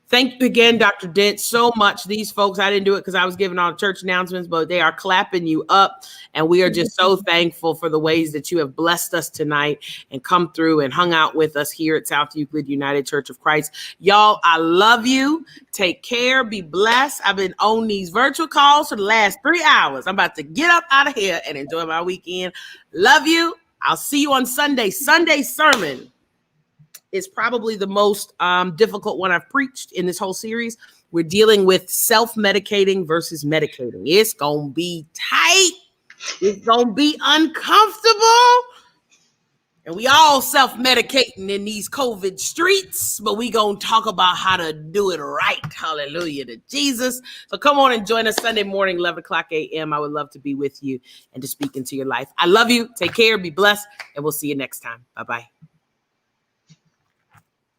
Thank you again, Dr. Dent, so much. These folks, I didn't do it because I was giving all the church announcements, but they are clapping you up. And we are just so thankful for the ways that you have blessed us tonight and come through and hung out with us here at South Euclid United Church of Christ. Y'all, I love you. Take care. Be blessed. I've been on these virtual calls for the last 3 hours. I'm about to get up out of here and enjoy my weekend. Love you. I'll see you on Sunday. Sunday sermon is probably the most difficult one I've preached in this whole series. We're dealing with self-medicating versus medicating. It's going to be tight. It's going to be uncomfortable. And we all self-medicating in these COVID streets, but we going to talk about how to do it right. Hallelujah to Jesus. So come on and join us Sunday morning, 11 o'clock a.m. I would love to be with you and to speak into your life. I love you. Take care. Be blessed. And we'll see you next time. Bye-bye.